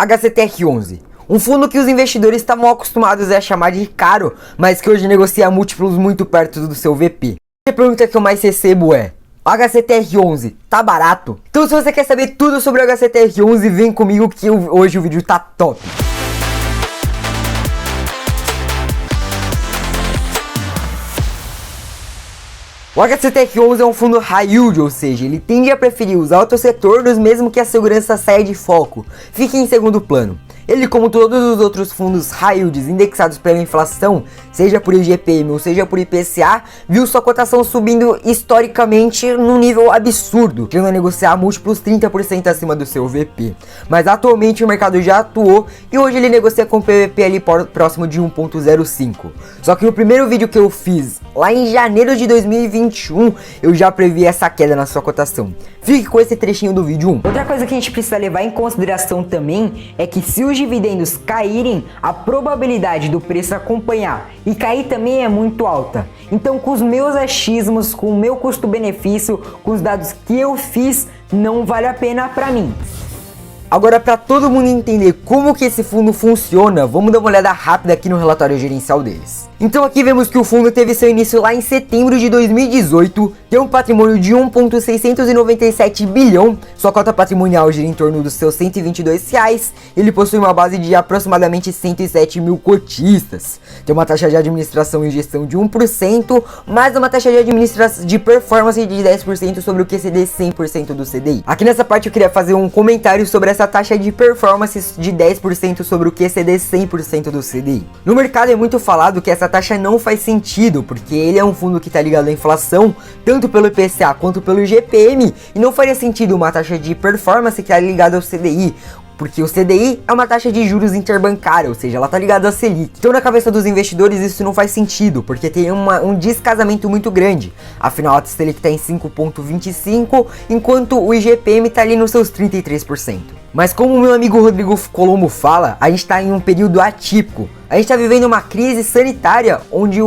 HCTR11, um fundo que os investidores estavam acostumados a chamar de caro, mas que hoje negocia múltiplos muito perto do seu VP. A pergunta que eu mais recebo é: o HCTR11 tá barato? Então se você quer saber tudo sobre o HCTR11, vem comigo que hoje o vídeo tá top. O HCTR11 é um fundo high yield, ou seja, ele tende a preferir os altos retornos mesmo que a segurança saia de foco, fique em segundo plano. Ele, como todos os outros fundos high yields indexados pela inflação, seja por IGPM ou seja por IPCA, viu sua cotação subindo historicamente num nível absurdo, chegando a negociar múltiplos 30% acima do seu VP. Mas atualmente o mercado já atuou e hoje ele negocia com PVP ali próximo de 1.05. Só que no primeiro vídeo que eu fiz, lá em janeiro de 2021, eu já previ essa queda na sua cotação. Fique com esse trechinho do vídeo 1. Outra coisa que a gente precisa levar em consideração também é que se os dividendos caírem, a probabilidade do preço acompanhar e cair também é muito alta. Então, com os meus achismos, com o meu custo-benefício, com os dados que eu fiz, não vale a pena para mim. Agora, para todo mundo entender como que esse fundo funciona, vamos dar uma olhada rápida aqui no relatório gerencial deles. Então aqui vemos que o fundo teve seu início lá em setembro de 2018, tem um patrimônio de 1,697 bilhão, sua cota patrimonial gira em torno dos seus R$122, ele possui uma base de aproximadamente 107 mil cotistas, tem uma taxa de administração e gestão de 1%, mais uma taxa de administração de performance de 10% sobre o QCD 100% do CDI. Aqui nessa parte eu queria fazer um comentário sobre essa taxa de performance de 10% sobre o QCD 100% do CDI. No mercado é muito falado que essa taxa não faz sentido, porque ele é um fundo que está ligado à inflação, tanto pelo IPCA quanto pelo IGPM, e não faria sentido uma taxa de performance que é ligada ao CDI, porque o CDI é uma taxa de juros interbancária, ou seja, ela está ligada à Selic. Então na cabeça dos investidores isso não faz sentido, porque tem um descasamento muito grande. Afinal a Selic está em 5,25, enquanto o IGPM está ali nos seus 33%. Mas como o meu amigo Rodrigo Colombo fala, a gente está em um período atípico. A gente está vivendo uma crise sanitária onde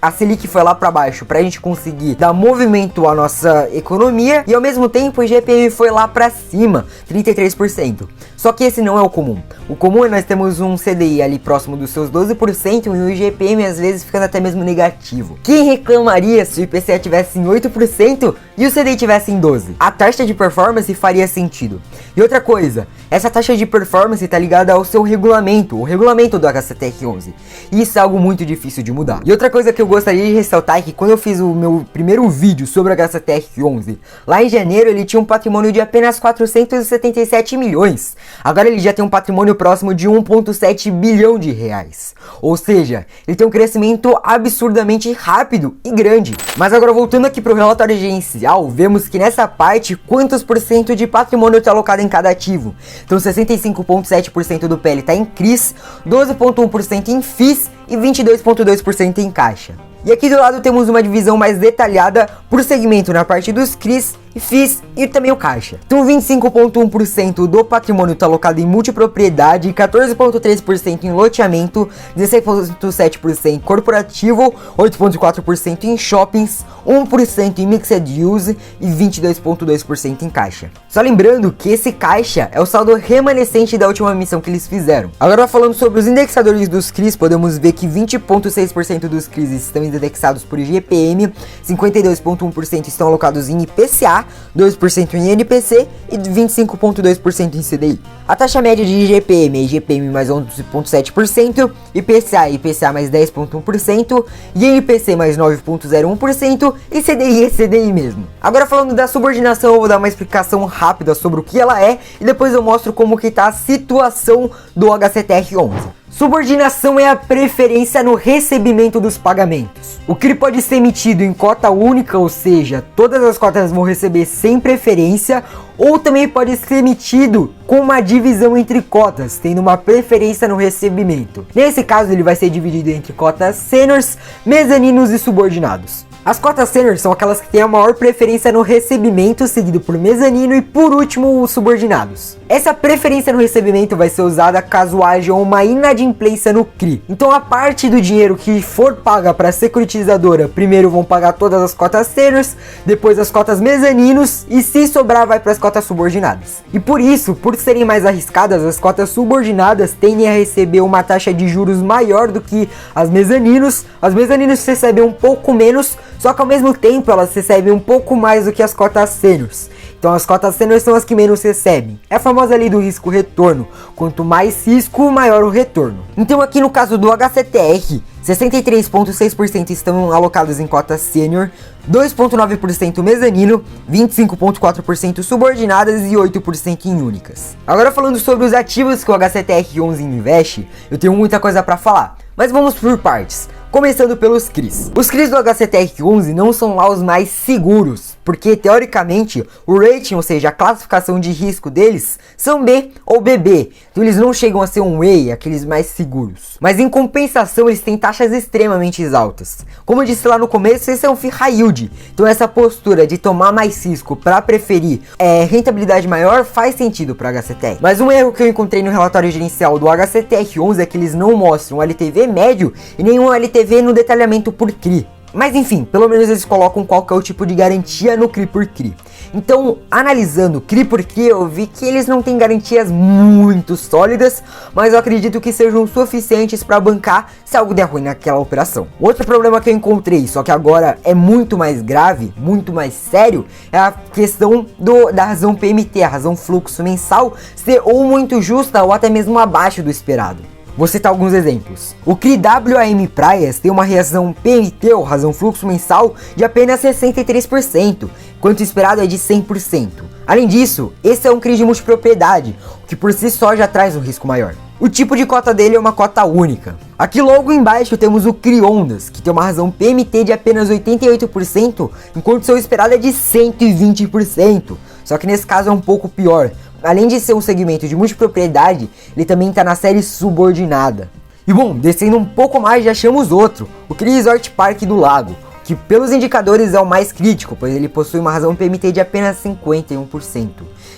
a Selic foi lá para baixo para a gente conseguir dar movimento à nossa economia e ao mesmo tempo o IGPM foi lá para cima, 33%. Só que esse não é o comum. O comum é nós temos um CDI ali próximo dos seus 12% e o IGPM às vezes ficando até mesmo negativo. Quem reclamaria se o IPCA tivesse em 8% e o CDI tivesse em 12%? A taxa de performance faria sentido. E outra coisa, essa taxa de performance está ligada ao seu regulamento, o regulamento do HCTR11. E isso é algo muito difícil de mudar. E outra coisa que eu gostaria de ressaltar é que quando eu fiz o meu primeiro vídeo sobre o HCTR11, lá em janeiro ele tinha um patrimônio de apenas 477 milhões. Agora ele já tem um patrimônio próximo de 1,7 bilhão de reais. Ou seja, ele tem um crescimento absurdamente rápido e grande. Mas agora voltando aqui para o relatório gerencial, vemos que nessa parte quantos por cento de patrimônio está alocado em cada ativo. Então 65,7% do PL está em CRIs, 12,1% em FIIs e 22,2% em caixa. E aqui do lado temos uma divisão mais detalhada por segmento na parte dos CRIs, FIIs e também o caixa. Então 25,1% do patrimônio está alocado em multipropriedade, 14,3% em loteamento, 16,7% corporativo, 8,4% em shoppings, 1% em mixed use e 22,2% em caixa. Só lembrando que esse caixa é o saldo remanescente da última emissão que eles fizeram. Agora falando sobre os indexadores dos CRIs, podemos ver que 20,6% dos CRIs estão indexados por IGPM, 52,1% estão alocados em IPCA, 2% em INPC e 25,2% em CDI. A taxa média de IGPM é IGPM mais 11,7%, IPCA e IPCA mais 10,1%, INPC mais 9,01% e CDI é CDI mesmo. Agora falando da subordinação, eu vou dar uma explicação rápida sobre o que ela é e depois eu mostro como que está a situação do HCTR11. Subordinação é a preferência no recebimento dos pagamentos. O CRI pode ser emitido em cota única, ou seja, todas as cotas vão receber sem preferência, ou também pode ser emitido com uma divisão entre cotas, tendo uma preferência no recebimento. Nesse caso, ele vai ser dividido entre cotas sêniores, mezaninos e subordinados. As cotas sênior são aquelas que têm a maior preferência no recebimento, seguido por mezanino e por último os subordinados. Essa preferência no recebimento vai ser usada caso haja uma inadimplência no CRI. Então a parte do dinheiro que for paga para a securitizadora, primeiro vão pagar todas as cotas sêniors, depois as cotas mezaninos e se sobrar vai para as cotas subordinadas. E por isso, por serem mais arriscadas, as cotas subordinadas tendem a receber uma taxa de juros maior do que as mezaninos. As mezaninos recebem um pouco menos, só que ao mesmo tempo elas recebem um pouco mais do que as cotas sêniors. Então as cotas sênior são as que menos recebem. É a famosa lei do risco-retorno. Quanto mais risco, maior o retorno. Então aqui no caso do HCTR, 63,6% estão alocados em cotas sênior, 2,9% mezanino, 25,4% subordinadas e 8% em únicas. Agora falando sobre os ativos que o HCTR11 investe, eu tenho muita coisa para falar, mas vamos por partes. Começando pelos CRIs. Os CRIs do HCTR11 não são lá os mais seguros, porque teoricamente o rating, ou seja, a classificação de risco deles, são B ou BB. Então eles não chegam a ser um A, aqueles mais seguros. Mas em compensação eles têm taxas extremamente altas. Como eu disse lá no começo, esse é um FII high yield. Então essa postura de tomar mais risco para preferir rentabilidade maior faz sentido para o HCTR. Mas um erro que eu encontrei no relatório gerencial do HCTR11 é que eles não mostram o LTV médio e nenhum LTV no detalhamento por CRI. Mas enfim, pelo menos eles colocam qual que é o tipo de garantia no CRI por CRI. Então, analisando CRI por CRI, eu vi que eles não têm garantias muito sólidas, mas eu acredito que sejam suficientes para bancar se algo der ruim naquela operação. Outro problema que eu encontrei, só que agora é muito mais grave, muito mais sério, é a questão da razão PMT, a razão fluxo mensal, ser ou muito justa ou até mesmo abaixo do esperado. Vou citar alguns exemplos. O CRI WAM Praias tem uma razão PMT, ou razão fluxo mensal, de apenas 63%, enquanto o esperado é de 100%. Além disso, esse é um CRI de multipropriedade, o que por si só já traz um risco maior. O tipo de cota dele é uma cota única. Aqui logo embaixo temos o CRI Ondas, que tem uma razão PMT de apenas 88%, enquanto seu esperado é de 120%. Só que nesse caso é um pouco pior. Além de ser um segmento de multipropriedade, ele também está na série subordinada. E bom, descendo um pouco mais já achamos outro, o CRI Resort Parque do Lago, que pelos indicadores é o mais crítico, pois ele possui uma razão PMT de apenas 51%.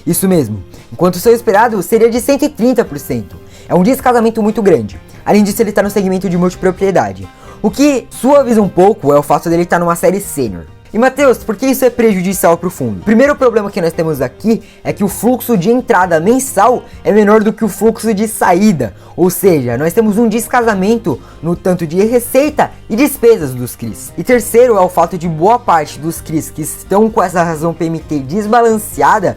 Isso mesmo, enquanto o seu esperado seria de 130%. É um descasamento muito grande. Além disso, ele está no segmento de multipropriedade. O que suaviza um pouco é o fato dele estar numa série sênior. E Matheus, por que isso é prejudicial para o fundo? O primeiro problema que nós temos aqui é que o fluxo de entrada mensal é menor do que o fluxo de saída, ou seja, nós temos um descasamento no tanto de receita e despesas dos CRIs. E terceiro é o fato de boa parte dos CRIs que estão com essa razão PMT desbalanceada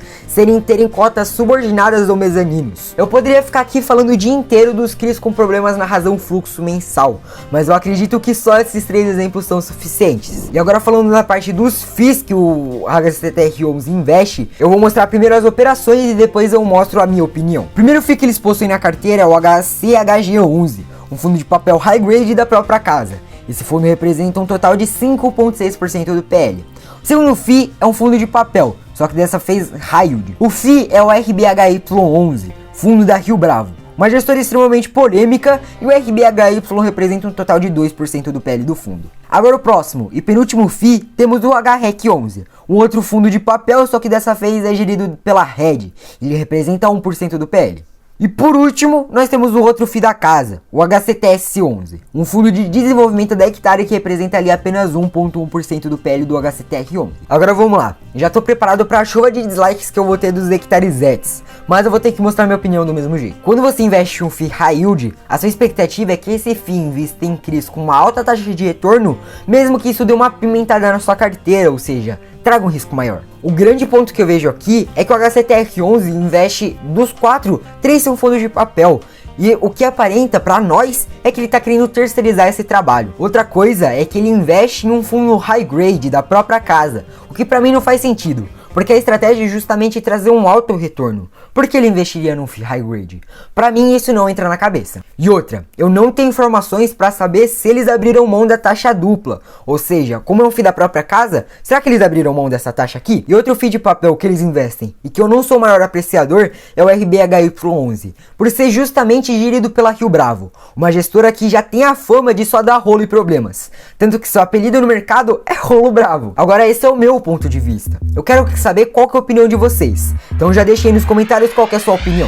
terem cotas subordinadas ou mezaninos. Eu poderia ficar aqui falando o dia inteiro dos CRIs com problemas na razão fluxo mensal, mas eu acredito que só esses 3 exemplos são suficientes. E agora falando na parte dos FIIs que o HCTR11 investe, eu vou mostrar primeiro as operações e depois eu mostro a minha opinião. O primeiro FII que eles possuem na carteira é o HCHG11, um fundo de papel high grade da própria casa. Esse fundo representa um total de 5,6% do PL. O segundo FII é um fundo de papel, só que dessa vez high yield. O FII é o RBHY11, fundo da Rio Bravo. Uma gestora extremamente polêmica e o RBHY representa um total de 2% do PL do fundo. Agora o próximo e penúltimo FII temos o HREC11, um outro fundo de papel, só que dessa vez é gerido pela Red. Ele representa 1% do PL. E por último, nós temos o outro FII da casa, o HCTS11, um fundo de desenvolvimento da hectare que representa ali apenas 1,1% do PL do HCTR11. Agora vamos lá, já estou preparado para a chuva de dislikes que eu vou ter dos hectares, mas eu vou ter que mostrar minha opinião do mesmo jeito. Quando você investe em um FII high yield, a sua expectativa é que esse FII invista em CRIs com uma alta taxa de retorno, mesmo que isso dê uma pimentada na sua carteira, ou seja, traga um risco maior. O grande ponto que eu vejo aqui é que o HCTR11 investe dos 4, 3 são fundos de papel. E o que aparenta para nós é que ele está querendo terceirizar esse trabalho. Outra coisa é que ele investe em um fundo high grade da própria casa, o que para mim não faz sentido. porque a estratégia é justamente trazer um alto retorno. Por que ele investiria num FII high grade? Pra mim isso não entra na cabeça. E outra, eu não tenho informações pra saber se eles abriram mão da taxa dupla, ou seja, como é um FII da própria casa, será que eles abriram mão dessa taxa aqui? E outro FII de papel que eles investem, e que eu não sou o maior apreciador, é o RBHY11, por ser justamente gerido pela Rio Bravo, uma gestora que já tem a fama de só dar rolo e problemas, tanto que seu apelido no mercado é Rolo Bravo. Agora esse é o meu ponto de vista, eu quero saber qual que é a opinião de vocês, então já deixem aí nos comentários qual que é a sua opinião.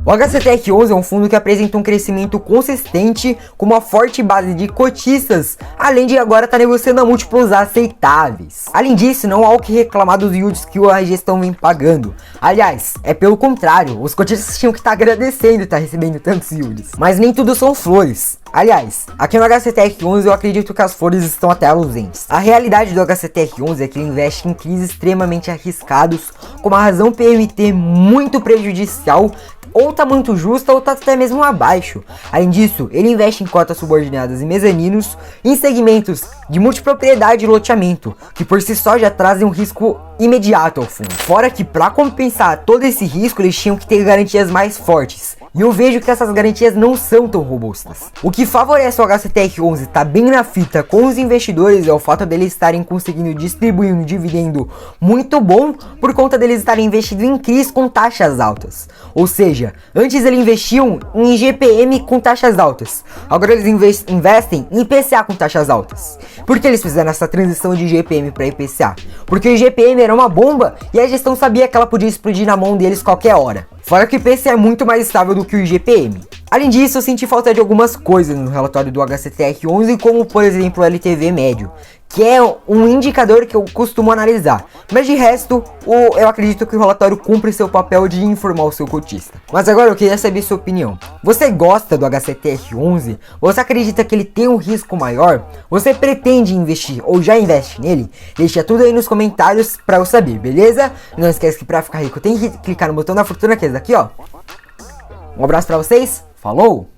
O HCTR11 é um fundo que apresenta um crescimento consistente com uma forte base de cotistas, além de agora estar negociando a múltiplos aceitáveis. Além disso, não há o que reclamar dos yields que a gestão vem pagando. Aliás, é pelo contrário, os cotistas tinham que estar agradecendo estar recebendo tantos yields. Mas nem tudo são flores. Aliás, aqui no HCTR11 eu acredito que as flores estão até ausentes. A realidade do HCTR11 é que ele investe em crises extremamente arriscados, com uma razão PMT muito prejudicial, ou tá muito justa ou tá até mesmo abaixo. Além disso, ele investe em cotas subordinadas e mezaninos em segmentos de multipropriedade e loteamento, que por si só já trazem um risco imediato ao fundo. Fora que para compensar todo esse risco, eles tinham que ter garantias mais fortes. E eu vejo que essas garantias não são tão robustas. O que favorece o HCTR11 estar bem na fita com os investidores é o fato deles estarem conseguindo distribuir um dividendo muito bom por conta deles estarem investindo em CRIs com taxas altas. Ou seja, antes eles investiam em IGPM com taxas altas, agora eles investem em IPCA com taxas altas. Por que eles fizeram essa transição de IGPM para IPCA? Porque o IGPM era uma bomba e a gestão sabia que ela podia explodir na mão deles qualquer hora. Fora que o IPCA é muito mais estável do que o IGPM. Além disso, eu senti falta de algumas coisas no relatório do HCTR11, como por exemplo o LTV médio, que é um indicador que eu costumo analisar. Mas de resto, eu acredito que o relatório cumpre seu papel de informar o seu cotista. Mas agora eu queria saber sua opinião. Você gosta do HCTR11? Você acredita que ele tem um risco maior? Você pretende investir ou já investe nele? Deixa tudo aí nos comentários pra eu saber, beleza? Não esquece que pra ficar rico tem que clicar no botão da fortuna que é esse daqui, ó. Um abraço pra vocês, falou!